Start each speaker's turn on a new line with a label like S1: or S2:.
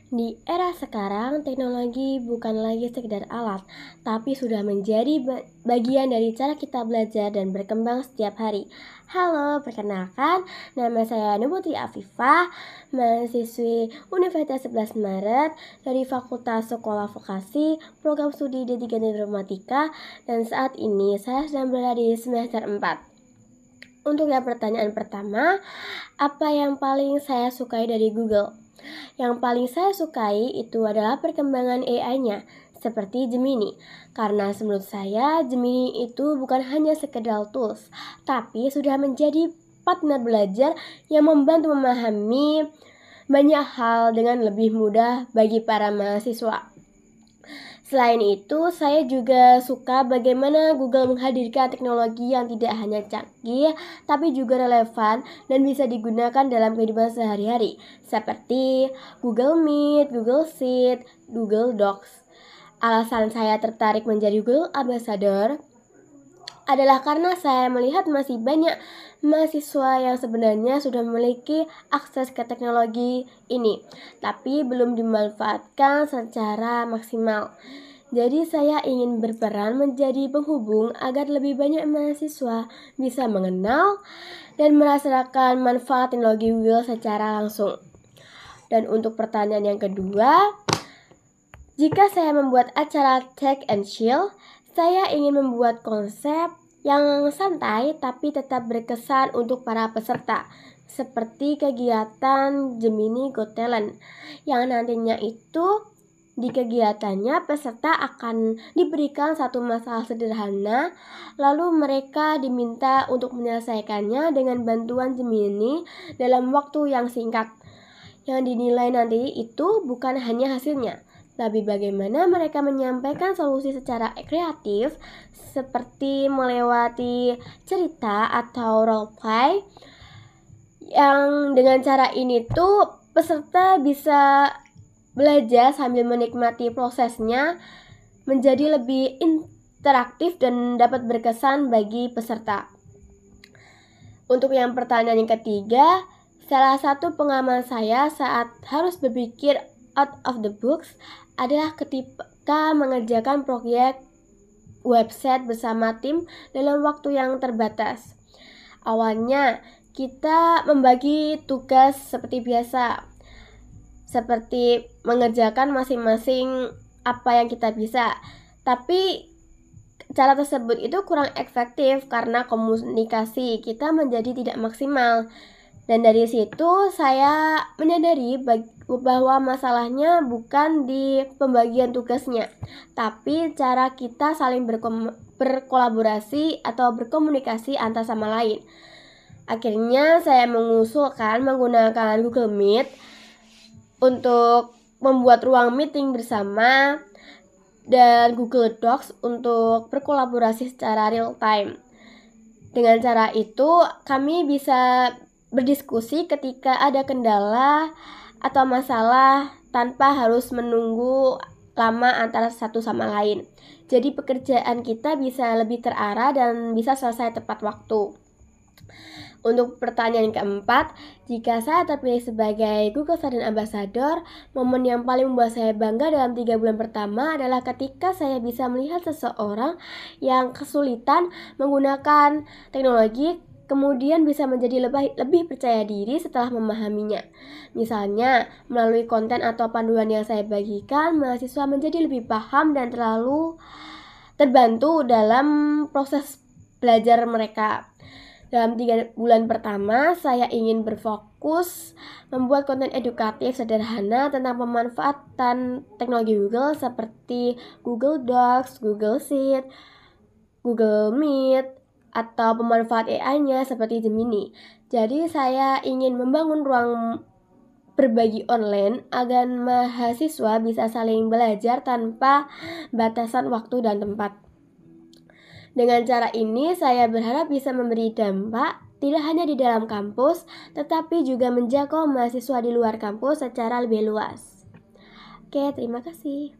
S1: Di era sekarang, teknologi bukan lagi sekedar alat, tapi sudah menjadi bagian dari cara kita belajar dan berkembang setiap hari. Halo, perkenalkan, nama saya Nubutri Afifah, mahasiswi Universitas 11 Maret dari Fakultas Sekolah Vokasi, Program Studi D3 Informatika, dan saat ini saya sedang berada di semester 4. Untuk yang pertanyaan pertama, apa yang paling saya sukai dari Google? Yang paling saya sukai itu adalah perkembangan AI-nya, seperti Gemini. Karena menurut saya, Gemini itu bukan hanya sekedar tools, tapi sudah menjadi partner belajar yang membantu memahami banyak hal dengan lebih mudah bagi para mahasiswa. Selain itu, saya juga suka bagaimana Google menghadirkan teknologi yang tidak hanya canggih, tapi juga relevan dan bisa digunakan dalam kehidupan sehari-hari, seperti Google Meet, Google Sheet, Google Docs. Alasan saya tertarik menjadi Google Ambassador adalah karena saya melihat masih banyak mahasiswa yang sebenarnya sudah memiliki akses ke teknologi ini, tapi belum dimanfaatkan secara maksimal. Jadi saya ingin berperan menjadi penghubung agar lebih banyak mahasiswa bisa mengenal dan merasakan manfaat teknologi Google secara langsung. Dan untuk pertanyaan yang kedua, jika saya membuat acara Tech and Chill, saya ingin membuat konsep yang santai tapi tetap berkesan untuk para peserta, seperti kegiatan Gemini Got Talent, yang nantinya itu di kegiatannya peserta akan diberikan satu masalah sederhana, lalu mereka diminta untuk menyelesaikannya dengan bantuan Gemini dalam waktu yang singkat. Yang dinilai nanti itu bukan hanya hasilnya, tapi bagaimana mereka menyampaikan solusi secara kreatif, seperti melewati cerita atau roleplay. Yang dengan cara ini tuh peserta bisa belajar sambil menikmati prosesnya, menjadi lebih interaktif dan dapat berkesan bagi peserta. Untuk yang pertanyaan yang ketiga, salah satu pengalaman saya saat harus berpikir out of the box adalah ketika mengerjakan proyek website bersama tim dalam waktu yang terbatas. Awalnya kita membagi tugas seperti biasa, seperti mengerjakan masing-masing apa yang kita bisa. Tapi cara tersebut itu kurang efektif karena komunikasi kita menjadi tidak maksimal. Dan dari situ saya menyadari bahwa masalahnya bukan di pembagian tugasnya, tapi cara kita saling berkolaborasi atau berkomunikasi antar sama lain. Akhirnya saya mengusulkan menggunakan Google Meet untuk membuat ruang meeting bersama dan Google Docs untuk berkolaborasi secara real time. Dengan cara itu kami bisa berdiskusi ketika ada kendala atau masalah tanpa harus menunggu lama antara satu sama lain. Jadi pekerjaan kita bisa lebih terarah dan bisa selesai tepat waktu. Untuk pertanyaan keempat, jika saya terpilih sebagai Google Student Ambassador, momen yang paling membuat saya bangga dalam 3 bulan pertama adalah ketika saya bisa melihat seseorang yang kesulitan menggunakan teknologi kemudian bisa menjadi lebih percaya diri setelah memahaminya. Misalnya, melalui konten atau panduan yang saya bagikan, mahasiswa menjadi lebih paham dan terbantu dalam proses belajar mereka. Dalam 3 bulan pertama, saya ingin berfokus membuat konten edukatif sederhana tentang pemanfaatan teknologi Google seperti Google Docs, Google Sheet, Google Meet, atau pemanfaat AI-nya seperti Gemini. Jadi saya ingin membangun ruang berbagi online agar mahasiswa bisa saling belajar tanpa batasan waktu dan tempat. Dengan cara ini saya berharap bisa memberi dampak tidak hanya di dalam kampus, tetapi juga menjangkau mahasiswa di luar kampus secara lebih luas. Oke, terima kasih.